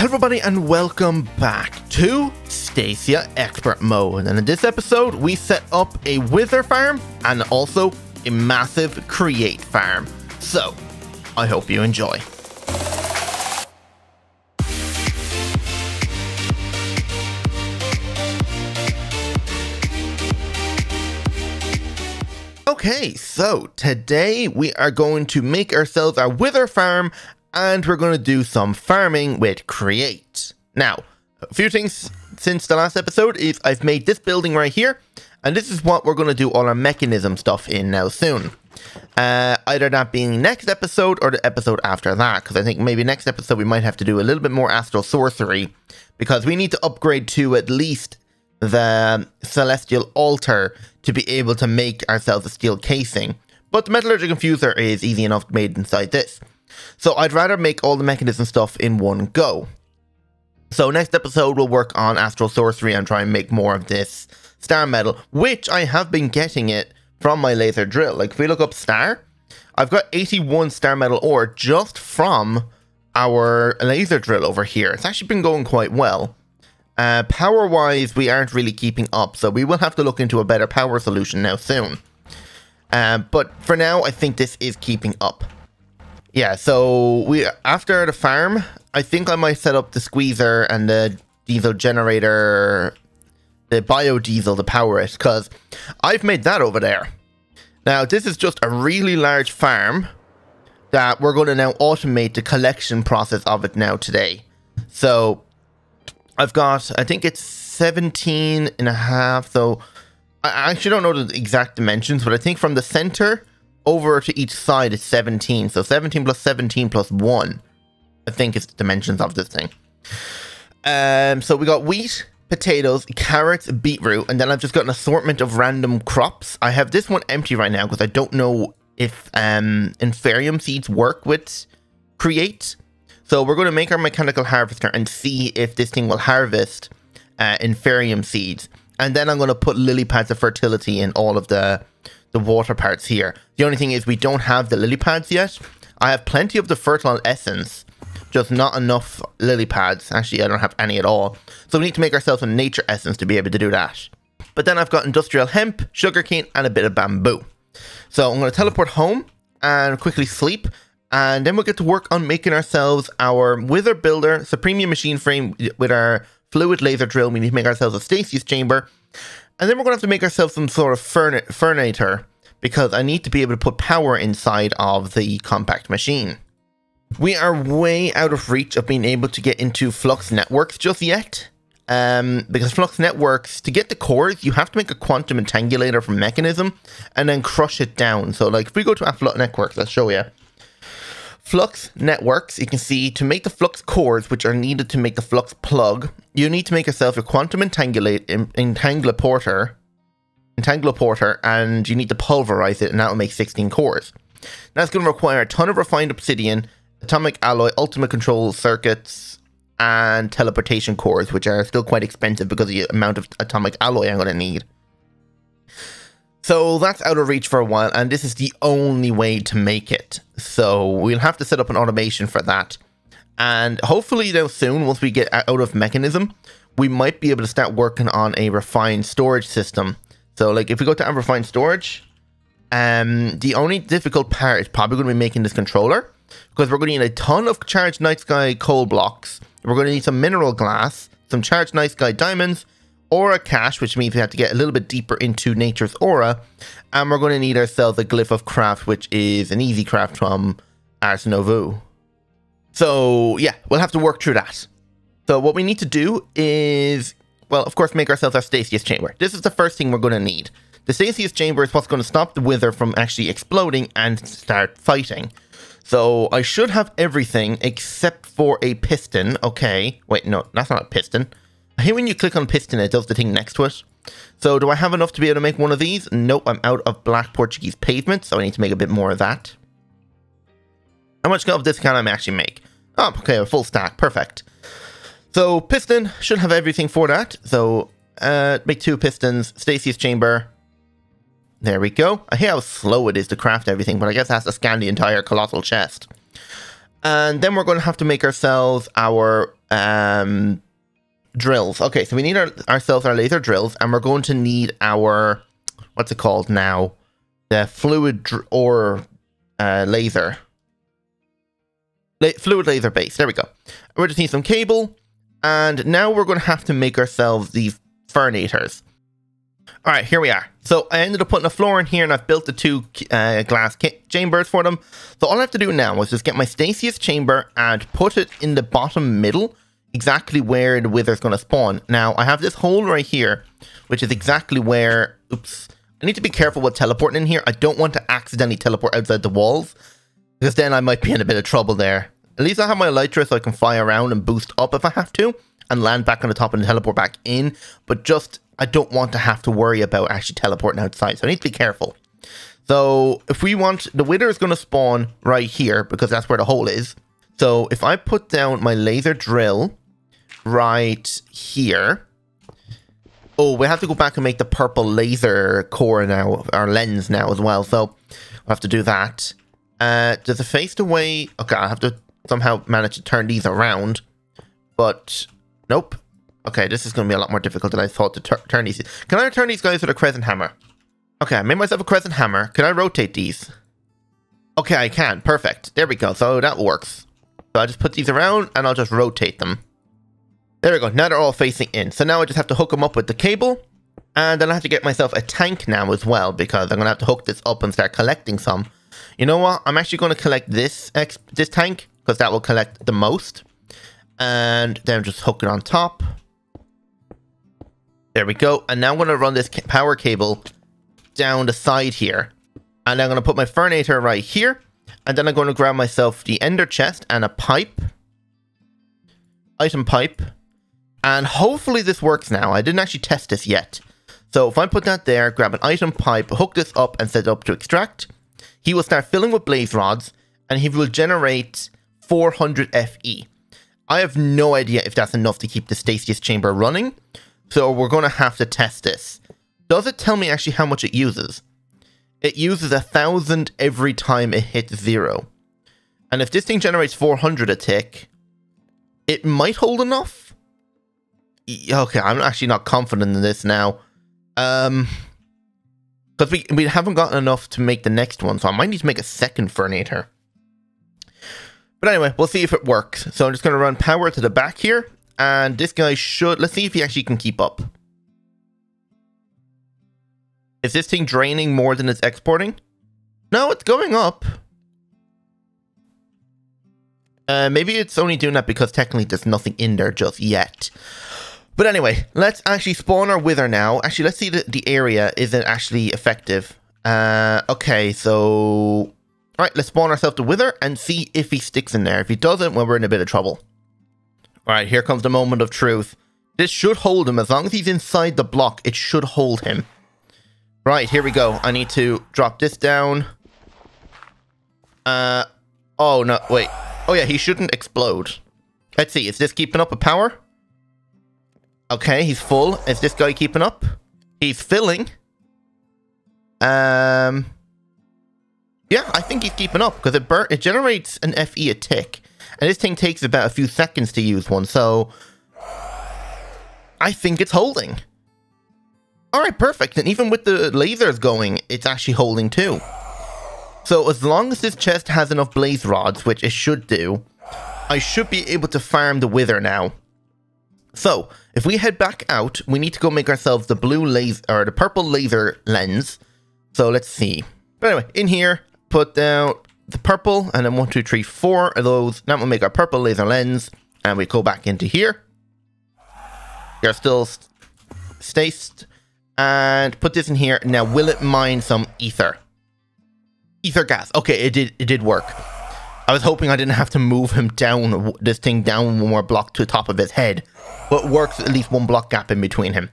Hello everybody and welcome back to Stacia Expert Mode, and in this episode we set up a wither farm and also a massive create farm. So I hope you enjoy. Okay, so today we are going to make ourselves a wither farm and we're going to do some farming with Create. Now, a few things since the last episode is I've made this building right here, and this is what we're going to do all our Mekanism stuff in now soon. Either that being next episode or the episode after that, because I think maybe next episode we might have to do a little bit more astral sorcery, because we need to upgrade to at least the celestial altar to be able to make ourselves a steel casing. But the metallurgical infuser is easy enough made inside this. So I'd rather make all the Mekanism stuff in one go. So next episode we'll work on astral sorcery and try and make more of this star metal, which I have been getting it from my laser drill. Like if we look up star, I've got 81 star metal ore just from our laser drill over here. It's actually been going quite well. Power wise we aren't really keeping up, so we will have to look into a better power solution now soon. But for now I think this is keeping up. Yeah, so after the farm, I think I might set up the squeezer and the diesel generator, the biodiesel to power it, because I've made that over there. Now, this is just a really large farm that we're going to now automate the collection process of it now today. So, I've got, I think it's 17 and a half, so I actually don't know the exact dimensions, but I think from the center over to each side is 17. So 17 plus 17 plus 1, I think is the dimensions of this thing. So we got wheat, potatoes, carrots, beetroot, and then I've just got an assortment of random crops. I have this one empty right now because I don't know if inferium seeds work with Create. So we're going to make our mechanical harvester and see if this thing will harvest inferium seeds. And then I'm going to put lily pads of fertility in all of the water parts here. The only thing is we don't have the lily pads yet. I have plenty of the fertile essence, just not enough lily pads. Actually, I don't have any at all. So we need to make ourselves a nature essence to be able to do that. But then I've got industrial hemp, sugarcane, and a bit of bamboo. So I'm going to teleport home and quickly sleep. And then we'll get to work on making ourselves our wither builder, supremia machine frame with our fluid laser drill. We need to make ourselves a Stacia's chamber. And then we're going to have to make ourselves some sort of furnator, because I need to be able to put power inside of the compact machine. We are way out of reach of being able to get into Flux networks just yet. Because Flux networks, to get the cores, you have to make a quantum entangulator from Mekanism and then crush it down. So like if we go to our Flux networks, I'll show you. Flux networks, you can see to make the flux cores, which are needed to make the flux plug, you need to make yourself a quantum entangler porter, and you need to pulverize it, and that will make 16 cores. That's going to require a ton of refined obsidian, atomic alloy, ultimate control circuits, and teleportation cores, which are still quite expensive because of the amount of atomic alloy I'm going to need. So that's out of reach for a while, and this is the only way to make it. So we'll have to set up an automation for that. And hopefully now soon, once we get out of Mekanism, we might be able to start working on a refined storage system. So like if we go to refined storage, the only difficult part is probably going to be making this controller, because we're going to need a ton of charged night sky coal blocks. We're going to need some mineral glass, some charged night sky diamonds, aura cache, which means we have to get a little bit deeper into nature's aura, and we're going to need ourselves a glyph of craft, which is an easy craft from Ars Nouveau. So yeah, we'll have to work through that. So what we need to do is, well, of course, make ourselves our Stacia's chamber. This is the first thing we're going to need. The Stacia's chamber is what's going to stop the wither from actually exploding and start fighting. So I should have everything except for a piston. Okay, wait, no, that's not a piston. I hate when you click on piston, it does the thing next to it. So do I have enough to be able to make one of these? Nope, I'm out of black Portuguese pavement, so I need to make a bit more of that. How much of this can I actually make? Oh, okay, a full stack, perfect. So piston, should have everything for that. So make 2 pistons, Stacia's chamber. There we go. I hear how slow it is to craft everything, but I guess it has to scan the entire colossal chest. And then we're going to have to make ourselves our drills. Okay, so we need ourselves our laser drills, and we're going to need our, what's it called now? The fluid laser. Fluid laser base. There we go. We just need some cable, and now we're going to have to make ourselves these furnators. All right, here we are. So I ended up putting a floor in here, and I've built the two glass chambers for them. So all I have to do now is just get my Stacia's chamber and put it in the bottom middle, exactly where the wither's going to spawn. Now, I have this hole right here, which is exactly where... Oops. I need to be careful with teleporting in here. I don't want to accidentally teleport outside the walls, because then I might be in a bit of trouble there. At least I have my elytra so I can fly around and boost up if I have to, and land back on the top and teleport back in. But just, I don't want to have to worry about actually teleporting outside, so I need to be careful. So if we want, the wither is going to spawn right here, because that's where the hole is. So if I put down my laser drill right here. Oh, we have to go back and make the purple laser core now, our lens now as well. So we'll have to do that. Does it face the way? Okay, I have to somehow manage to turn these around. But nope. Okay, this is going to be a lot more difficult than I thought to turn these. Can I turn these guys with a crescent hammer? Okay, I made myself a crescent hammer. Can I rotate these? Okay, I can. Perfect. There we go. So that works. So I just put these around and I'll just rotate them. There we go. Now they're all facing in. So now I just have to hook them up with the cable. And then I have to get myself a tank now as well, because I'm going to have to hook this up and start collecting some. You know what? I'm actually going to collect this tank, because that will collect the most. And then just hook it on top. There we go. And now I'm going to run this power cable down the side here. And I'm going to put my furnator right here. And then I'm going to grab myself the ender chest and a pipe. Item pipe. And hopefully this works now. I didn't actually test this yet. So if I put that there, grab an item pipe, hook this up and set it up to extract, he will start filling with blaze rods and he will generate 400 FE. I have no idea if that's enough to keep the Stacia's chamber running. So we're going to have to test this. Does it tell me actually how much it uses? It uses 1,000 every time it hits 0. And if this thing generates 400 a tick, it might hold enough. Okay, I'm actually not confident in this now. Because we haven't gotten enough to make the next one, so I might need to make a second furnator. But anyway, we'll see if it works. So I'm just going to run power to the back here. And this guy should... Let's see if he actually can keep up. Is this thing draining more than it's exporting? No, it's going up. Maybe it's only doing that because technically there's nothing in there just yet. But anyway, let's actually spawn our wither now. Actually, let's see the area. Is it actually effective? Okay, so... Alright, let's spawn ourselves the wither and see if he sticks in there. If he doesn't, well, we're in a bit of trouble. Alright, here comes the moment of truth. This should hold him. As long as he's inside the block, it should hold him. Right, here we go. I need to drop this down. Oh, no, wait. Oh, yeah, he shouldn't explode. Let's see, is this keeping up with power? Okay, he's full. Is this guy keeping up? He's filling. Yeah, I think he's keeping up because it generates an FE a tick. And this thing takes about a few seconds to use one, so I think it's holding. Alright, perfect. And even with the lasers going, it's actually holding too. So as long as this chest has enough blaze rods, which it should do, I should be able to farm the wither now. So, if we head back out, we need to go make ourselves the blue laser, or the purple laser lens. So let's see. But anyway, in here, put down the purple, and then 1, 2, 3, 4 of those. That will make our purple laser lens, and we go back into here. You're still staced, and put this in here. Now, will it mine some ether? Ether gas. Okay, it did work. I was hoping I didn't have to move him down, this thing down one more block to the top of his head. But it works at least 1 block gap in between him.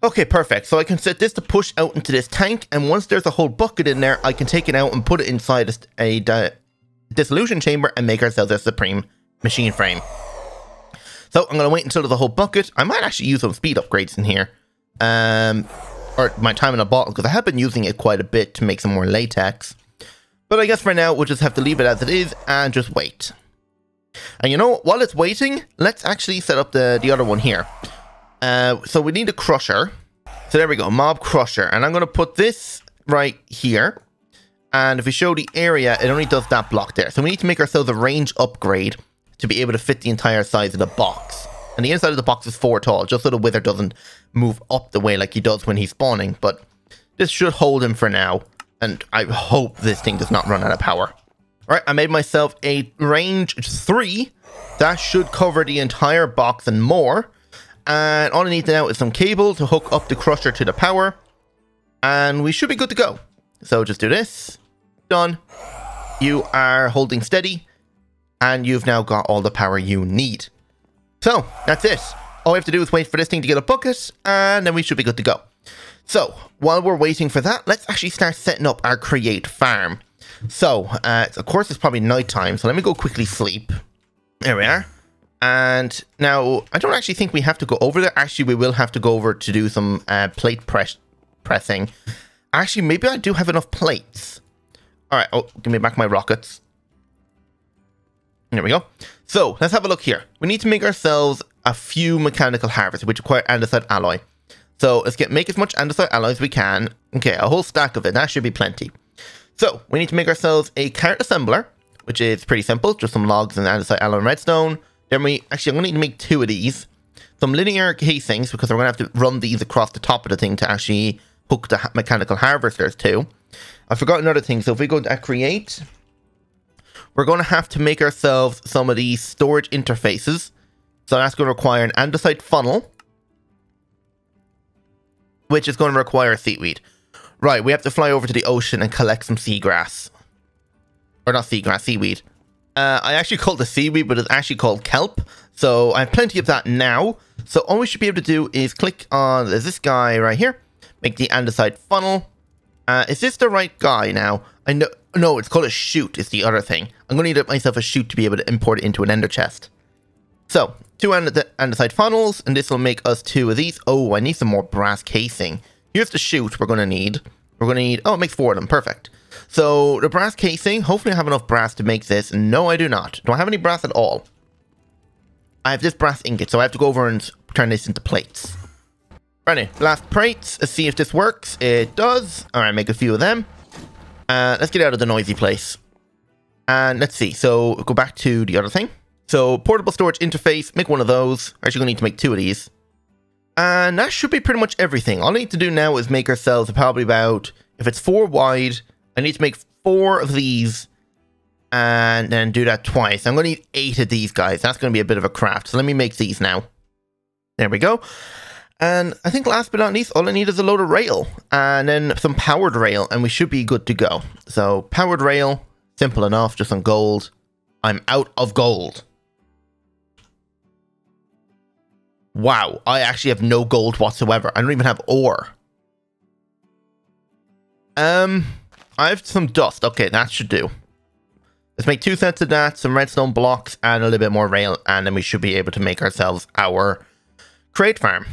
Okay, perfect. So I can set this to push out into this tank. And once there's a whole bucket in there, I can take it out and put it inside a dissolution chamber and make ourselves a supreme machine frame. So I'm going to wait until there's a whole bucket. I might actually use some speed upgrades in here. Or my time in a bottle, because I have been using it quite a bit to make some more latex. But I guess for now, we'll just have to leave it as it is and just wait. And you know what? While it's waiting, let's actually set up the other one here. So we need a crusher. So there we go, mob crusher. And I'm going to put this right here. And if we show the area, it only does that block there. So we need to make ourselves a range upgrade to be able to fit the entire size of the box. And the inside of the box is 4 tall, just so the wither doesn't move up the way like he does when he's spawning. But this should hold him for now. And I hope this thing does not run out of power. Alright, I made myself a range 3. That should cover the entire box and more. And all I need now is some cable to hook up the crusher to the power. And we should be good to go. So just do this. Done. You are holding steady. And you've now got all the power you need. So, that's it. All we have to do is wait for this thing to get a bucket, and then we should be good to go. So, while we're waiting for that, let's actually start setting up our create farm. So, of course, it's probably nighttime, so let me go quickly sleep. There we are. And now, I don't actually think we have to go over there. Actually, we will have to go over to do some plate pressing. Actually, maybe I do have enough plates. Alright, oh, give me back my rockets. There we go. So, let's have a look here. We need to make ourselves a few mechanical harvests, which require andesite alloy. So, let's make as much andesite alloy as we can. Okay, a whole stack of it. That should be plenty. So, we need to make ourselves a cart assembler, which is pretty simple. Just some logs and andesite alloy and redstone. Then I'm going to need to make 2 of these. Some linear casings, because we're going to have to run these across the top of the thing to actually hook the mechanical harvesters to. I forgot another thing. So, if we go to create, we're going to have to make ourselves some of these storage interfaces. So that's going to require an andesite funnel, which is going to require seaweed. Right, we have to fly over to the ocean and collect some seagrass. Or not seagrass, seaweed. I actually called it seaweed, but it's actually called kelp. So I have plenty of that now. So all we should be able to do is click on this guy right here. Make the andesite funnel. Is this the right guy now? I know. No, it's called a chute. It's the other thing. I'm going to need myself a chute to be able to import it into an ender chest. So, 2 andesite funnels, and this will make us 2 of these. Oh, I need some more brass casing. Here's the chute we're going to need. We're going to need... Oh, it makes 4 of them. Perfect. So, the brass casing. Hopefully I have enough brass to make this. No, I do not. Do I have any brass at all? I have this brass ingot, so I have to go over and turn this into plates. Right, blast plates. Let's see if this works. It does. Alright, make a few of them. Let's get out of the noisy place. And let's see. So, go back to the other thing. So, portable storage interface. Make 1 of those. Actually, going to need to make 2 of these. And that should be pretty much everything. All I need to do now is make ourselves probably about... If it's 4 wide, I need to make 4 of these. And then do that twice. I'm going to need 8 of these guys. That's going to be a bit of a craft. So, let me make these now. There we go. And I think last but not least, all I need is a load of rail. And then some powered rail. And we should be good to go. So, powered rail. Simple enough. Just some gold. I'm out of gold. Wow. I actually have no gold whatsoever. I don't even have ore. I have some dust. Okay, that should do. Let's make 2 sets of that. Some redstone blocks. And a little bit more rail. And then we should be able to make ourselves our crate farm.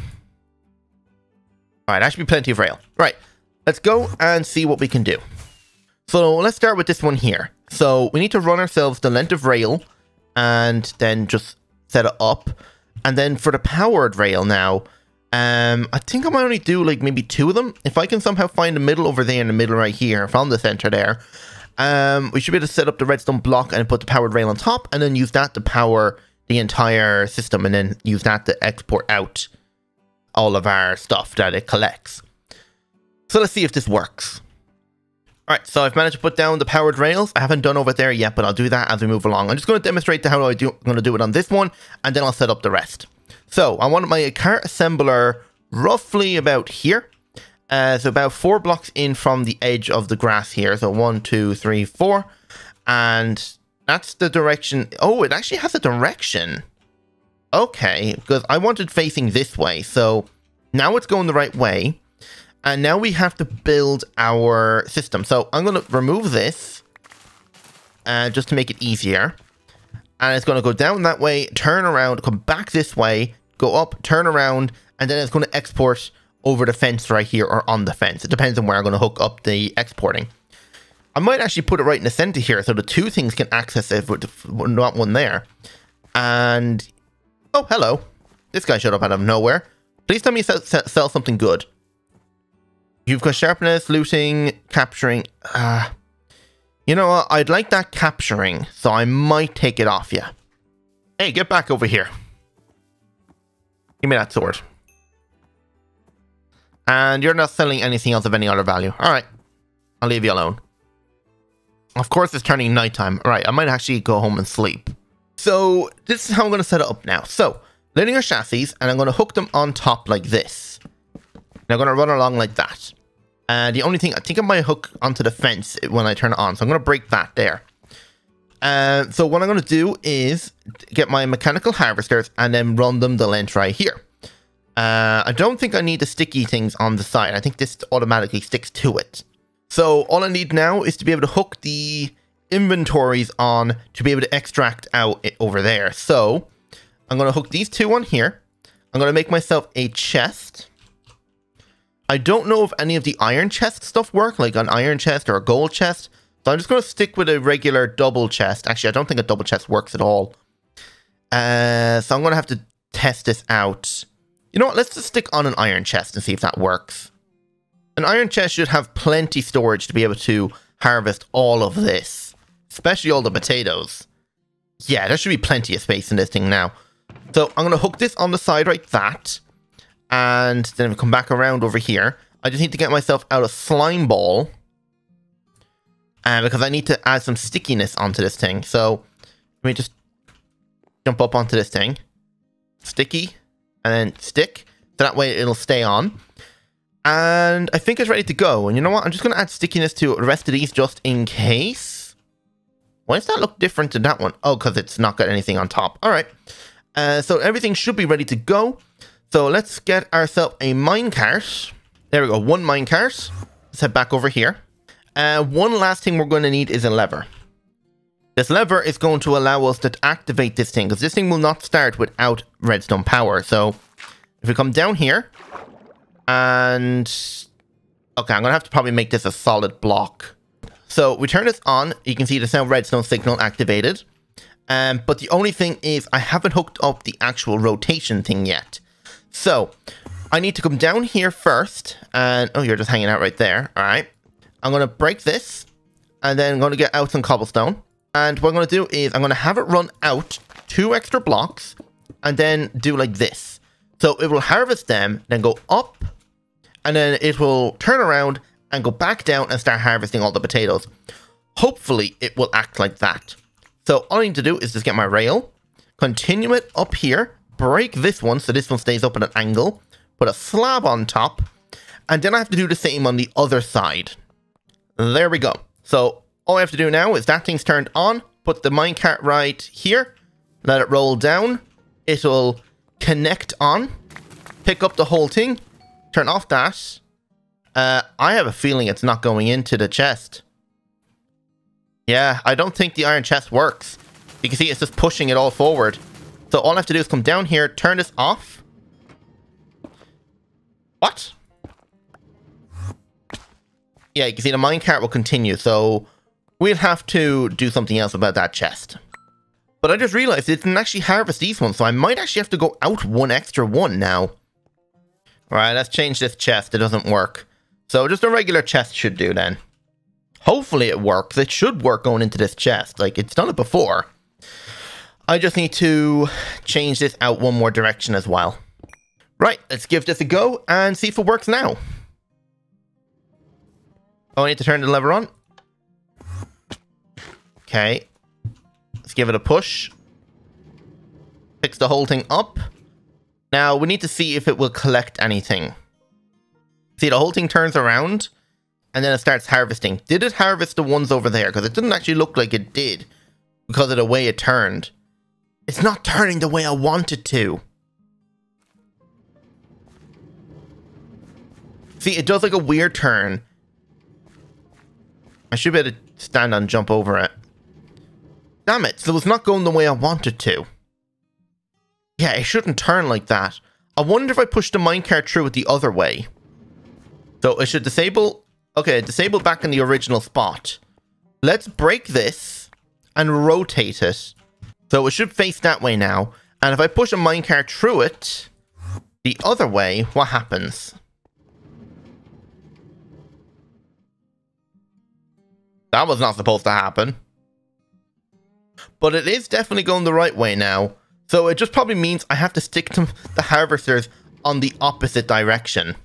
Alright, that should be plenty of rail. Right, let's go and see what we can do. So let's start with this one here. So we need to run ourselves the length of rail and then just set it up. And then for the powered rail now, I think I might only do like maybe 2 of them. If I can somehow find the middle over there in the middle right here from the center there, we should be able to set up the redstone block and put the powered rail on top and then use that to power the entire system and then use that to export out all of our stuff that it collects. So let's see if this works. Alright, so I've managed to put down the powered rails. I haven't done over there yet, but I'll do that as we move along. I'm just going to demonstrate how I'm going to do it on this one, and then I'll set up the rest. So I want my cart assembler roughly about here. So about 4 blocks in from the edge of the grass here. So 1, 2, 3, 4. And that's the direction. Oh, it actually has a direction. Okay, because I wanted facing this way, so now it's going the right way, and now we have to build our system. So I'm going to remove this, just to make it easier, and it's going to go down that way, turn around, come back this way, go up, turn around, and then it's going to export over the fence right here, or on the fence. It depends on where I'm going to hook up the exporting. I might actually put it right in the center here so the two things can access it, but not one there. And, oh, hello. This guy showed up out of nowhere. Please tell me you sell something good. You've got sharpness, looting, capturing. You know what? I'd like that capturing, so I might take it off you. Hey, get back over here. Give me that sword. And you're not selling anything else of any other value. Alright. I'll leave you alone. Of course, it's turning nighttime. Right, I might actually go home and sleep. So, this is how I'm going to set it up now. So, linear chassis, and I'm going to hook them on top like this. And I'm going to run along like that. And the only thing, I think I might hook onto the fence when I turn it on. So, I'm going to break that there. So, what I'm going to do is get my mechanical harvesters and then run them the length right here. I don't think I need the sticky things on the side. I think this automatically sticks to it. So all I need now is to be able to hook the inventories on to be able to extract out over there. So I'm going to hook these two on here. I'm going to make myself a chest. I don't know if any of the iron chest stuff work, like an iron chest or a gold chest. So I'm just going to stick with a regular double chest. Actually, I don't think a double chest works at all. So I'm going to have to test this out. You know what? Let's just stick on an iron chest and see if that works. An iron chest should have plenty storage to be able to harvest all of this, especially all the potatoes. Yeah, there should be plenty of space in this thing now. So I'm going to hook this on the side like that. And then we come back around over here. I just need to get myself out a slime ball. Because I need to add some stickiness onto this thing. So let me just jump up onto this thing. Sticky. And then stick. So that way it'll stay on. And I think it's ready to go. And you know what? I'm just going to add stickiness to the rest of these just in case. Why does that look different to that one? Oh, because it's not got anything on top. All right. So everything should be ready to go. So let's get ourselves a minecart. There we go. One minecart. Let's head back over here. One last thing we're going to need is a lever. This lever is going to allow us to activate this thing, because this thing will not start without redstone power. So if we come down here, and okay, I'm going to have to probably make this a solid block. So we turn this on. You can see the now redstone signal activated. But the only thing is I haven't hooked up the actual rotation thing yet. So I need to come down here first. And oh, you're just hanging out right there. All right. I'm going to break this. And then I'm going to get out some cobblestone. And what I'm going to do is I'm going to have it run out 2 extra blocks. And then do like this. So it will harvest them, then go up. And then it will turn around and go back down and start harvesting all the potatoes. Hopefully it will act like that. So all I need to do is just get my rail, continue it up here, break this one so this one stays up at an angle, put a slab on top, and then I have to do the same on the other side. There we go. So all I have to do now is that thing's turned on, put the minecart right here, let it roll down, it'll connect on, pick up the whole thing, turn off that. I have a feeling it's not going into the chest. Yeah, I don't think the iron chest works. You can see it's just pushing it all forward. So all I have to do is come down here, turn this off. What? Yeah, you can see the minecart will continue, so we'll have to do something else about that chest. But I just realized it didn't actually harvest these ones, so I might actually have to go out one extra one now. Alright, let's change this chest. It doesn't work. So just a regular chest should do then. Hopefully it works. It should work going into this chest. Like, it's done it before. I just need to change this out one more direction as well. Right, let's give this a go and see if it works now. Oh, I need to turn the lever on. Okay. Let's give it a push. Fix the whole thing up. Now, we need to see if it will collect anything. See, the whole thing turns around, and then it starts harvesting. Did it harvest the ones over there? Because it didn't actually look like it did, because of the way it turned. It's not turning the way I want it to. See, it does like a weird turn. I should be able to stand and jump over it. Damn it, so it's not going the way I want it to. Yeah, it shouldn't turn like that. I wonder if I push the minecart through it the other way. So it should disable... Okay, disable back in the original spot. let's break this and rotate it. So it should face that way now. And if I push a minecart through it the other way, what happens? That was not supposed to happen. But it is definitely going the right way now. So it just probably means I have to stick to the harvesters on the opposite direction.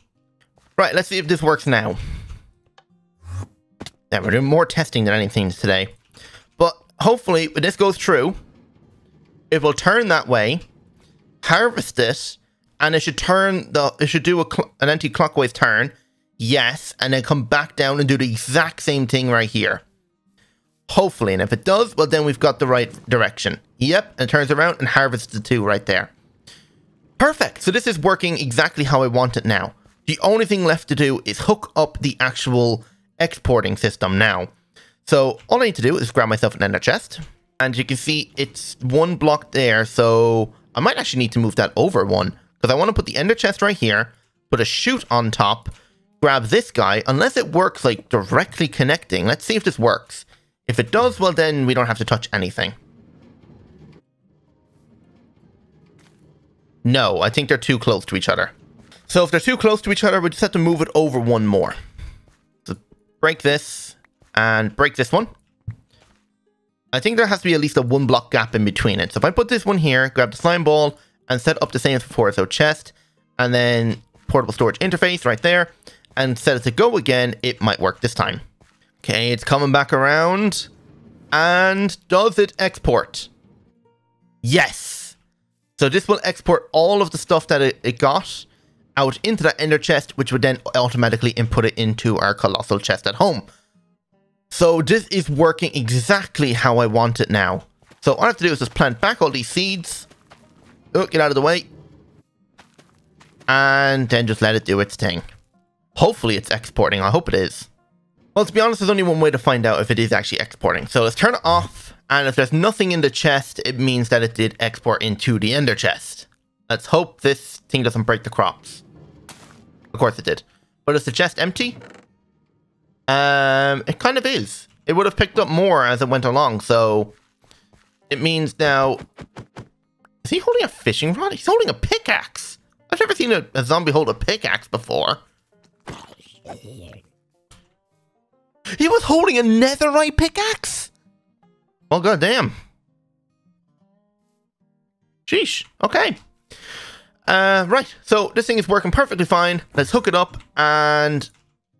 Right, let's see if this works now. Yeah, we're doing more testing than anything today. But hopefully, when this goes through, it will turn that way, harvest it, and it should turn it should do an anti-clockwise turn. Yes, and then come back down and do the exact same thing right here. Hopefully, and if it does, well then we've got the right direction. Yep, and it turns around and harvests the two right there. Perfect, so this is working exactly how I want it now. The only thing left to do is hook up the actual exporting system now. So all I need to do is grab myself an ender chest. And you can see it's one block there, so I might actually need to move that over one. Because I want to put the ender chest right here, put a chute on top, grab this guy, unless it works like directly connecting. Let's see if this works. If it does, well then we don't have to touch anything. No, I think they're too close to each other. So if they're too close to each other, we just have to move it over one more. So break this and break this one. I think there has to be at least a 1 block gap in between it. So if I put this one here, grab the slime ball and set up the same as before. So chest and then portable storage interface right there and set it to go again. It might work this time. Okay, it's coming back around. And does it export? Yes. So this will export all of the stuff that it got out into that ender chest, which would then automatically input it into our colossal chest at home. So this is working exactly how I want it now. So all I have to do is just plant back all these seeds. Oh, get out of the way. And then just let it do its thing. Hopefully it's exporting. I hope it is. Well, to be honest, there's only one way to find out if it is actually exporting. So let's turn it off. And if there's nothing in the chest, it means that it did export into the ender chest. Let's hope this thing doesn't break the crops. Of course it did. But is the chest empty? It kind of is. It would have picked up more as it went along. So it means now... Is he holding a fishing rod? He's holding a pickaxe. I've never seen a zombie hold a pickaxe before. He was holding a netherite pickaxe? Well, goddamn. Sheesh. Okay. Right. So this thing is working perfectly fine. Let's hook it up and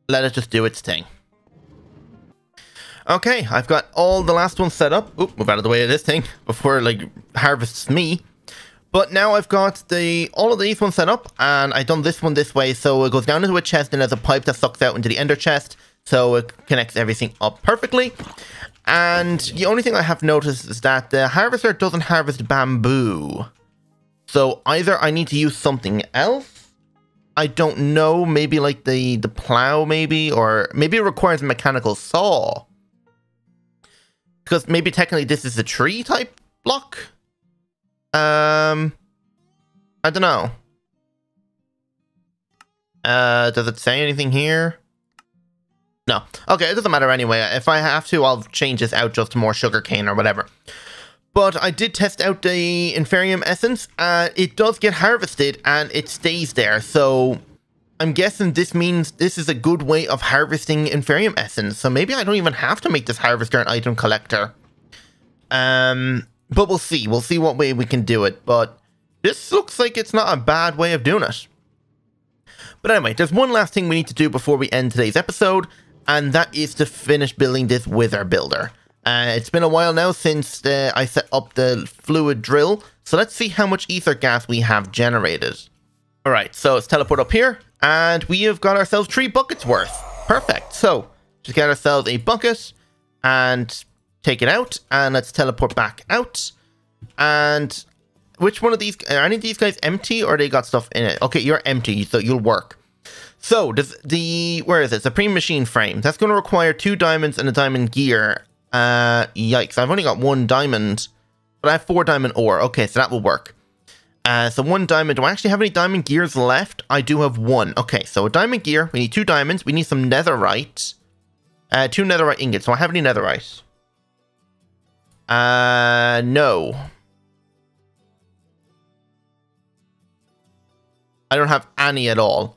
let it just do its thing. Okay, I've got all the last ones set up. Oop, move out of the way of this thing before it, like, harvests me. But now I've got all of these ones set up, and I've done this one this way, so it goes down into a chest, and there's a pipe that sucks out into the ender chest, so it connects everything up perfectly. And the only thing I have noticed is that the harvester doesn't harvest bamboo. So either I need to use something else, I don't know, maybe like the plow maybe, or maybe it requires a mechanical saw. Because maybe technically this is a tree type block? I don't know. Does it say anything here? No. Okay, it doesn't matter anyway. If I have to, I'll change this out just to more sugarcane or whatever. But I did test out the Inferium Essence. It does get harvested and it stays there. So I'm guessing this means this is a good way of harvesting Inferium Essence. So maybe I don't even have to make this harvester an item collector. But we'll see. We'll see what way we can do it. But this looks like it's not a bad way of doing it. But anyway, there's one last thing we need to do before we end today's episode. And that is to finish building this wither builder. It's been a while now since I set up the fluid drill. So let's see how much ether gas we have generated. Alright, so let's teleport up here. And we have got ourselves 3 buckets worth. Perfect. So just get ourselves a bucket and take it out. And let's teleport back out. And which one of these, are any of these guys empty or they got stuff in it? Okay, you're empty, so you'll work. So does where is it? Supreme machine frame. That's going to require 2 diamonds and a diamond gear. Yikes, I've only got 1 diamond, but I have 4 diamond ore. Okay, so that will work. So 1 diamond. Do I actually have any diamond gears left? I do have 1. Okay, so a diamond gear. We need 2 diamonds. We need some netherite. 2 netherite ingots. Do I have any netherite? No. I don't have any at all.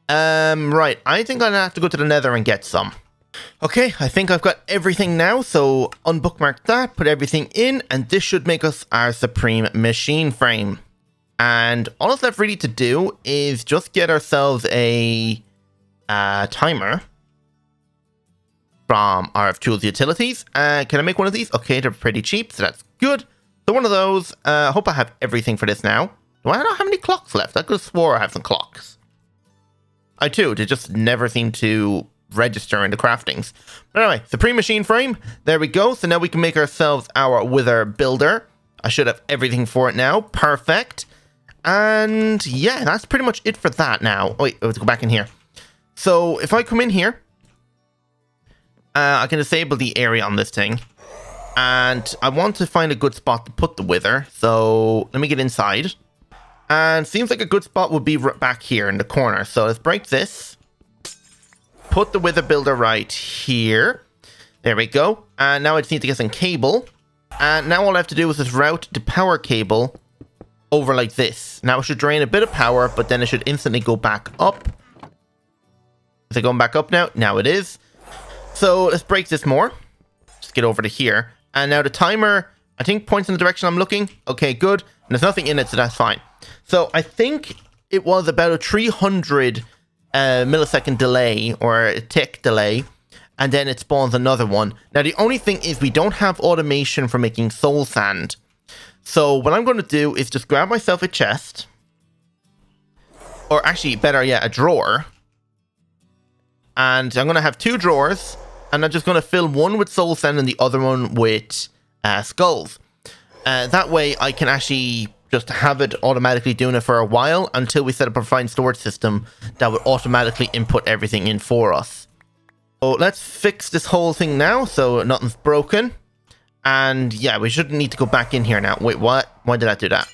Right. I think I'm gonna have to go to the nether and get some. Okay, I think I've got everything now, so unbookmark that, put everything in, and this should make us our supreme machine frame. And all that's left really to do is just get ourselves a timer from our Tools Utilities. Can I make one of these? Okay, they're pretty cheap, so that's good. So one of those. I hope I have everything for this now. Do I not have any clocks left? I could have swore I have some clocks. I do. They just never seem to register in the craftings. But anyway, Supreme Machine Frame. There we go. So now we can make ourselves our Wither Builder. I should have everything for it now. Perfect. And yeah, that's pretty much it for that now. Oh, wait, I have to go back in here. So if I come in here, I can disable the area on this thing. And I want to find a good spot to put the Wither. So let me get inside. And seems like a good spot would be back here in the corner. So let's break this. Put the Wither Builder right here. There we go. And now I just need to get some cable. And now all I have to do is just route the power cable over like this. Now it should drain a bit of power, but then it should instantly go back up. Is it going back up now? Now it is. So let's break this more. Just get over to here. And now the timer, I think, points in the direction I'm looking. Okay, good. And there's nothing in it, so that's fine. So I think it was about a 300 millisecond delay or a tick delay, and then it spawns another one. Now the only thing is we don't have automation for making soul sand. So what I'm going to do is just grab myself a chest, or actually better yet, a drawer. And I'm going to have 2 drawers, and I'm just going to fill one with soul sand and the other one with skulls. That way I can actually just have it automatically doing it for a while until we set up a fine storage system that would automatically input everything in for us. So let's fix this whole thing now so nothing's broken. And yeah, we shouldn't need to go back in here now. Wait, what? Why did I do that?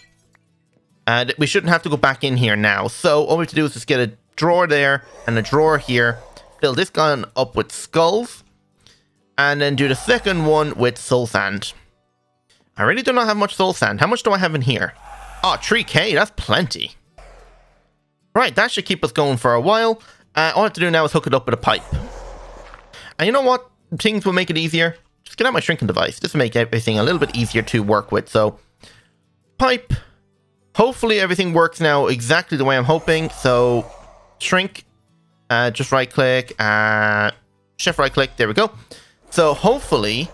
And we shouldn't have to go back in here now. So all we have to do is just get a drawer there and a drawer here. Fill this gun up with skulls. And then do the second one with soul sand. I really do not have much soul sand. How much do I have in here? Oh, 3k. That's plenty. Right, that should keep us going for a while. All I have to do now is hook it up with a pipe. And you know what? Things will make it easier. Just get out my shrinking device. Just to make everything a little bit easier to work with. So, pipe. Hopefully everything works now exactly the way I'm hoping. So, shrink. Just right click. Shift right click. There we go. So, hopefully,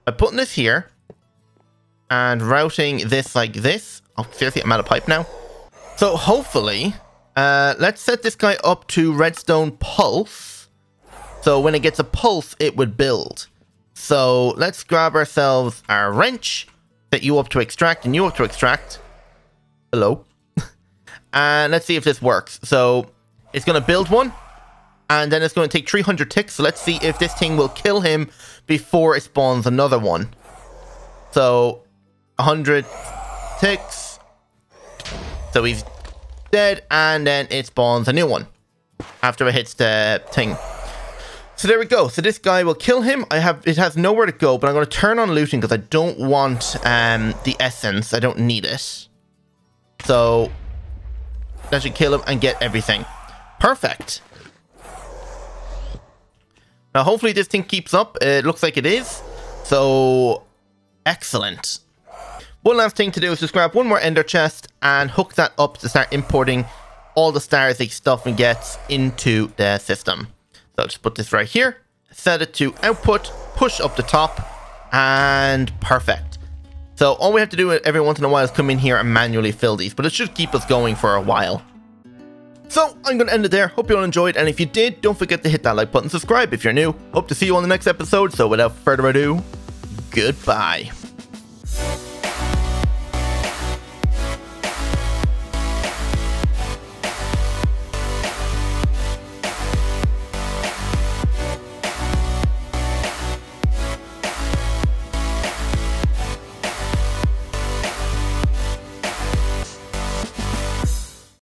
by putting this here and routing this like this. Oh, seriously, I'm out of pipe now. So, hopefully, let's set this guy up to redstone pulse. So, when it gets a pulse, it would build. So, let's grab ourselves our wrench. Set you up to extract and you up to extract. Hello. And let's see if this works. So, it's going to build one. And then it's going to take 300 ticks. So, let's see if this thing will kill him before it spawns another one. So, 100 ticks. So, he's dead. And then it spawns a new one after it hits the thing. So there we go. So this guy will kill him. It has nowhere to go, but I'm going to turn on looting because I don't want the essence. I don't need it. So that should kill him and get everything. Perfect. Now hopefully this thing keeps up. It looks like it is. So excellent. One last thing to do is just grab one more ender chest and hook that up to start importing all the stars that stuff and gets into the system. So just put this right here, set it to output, push up the top, and perfect. So all we have to do every once in a while is come in here and manually fill these, but it should keep us going for a while. So I'm going to end it there. Hope you all enjoyed, and if you did, don't forget to hit that like button, subscribe if you're new. Hope to see you on the next episode, so without further ado, goodbye.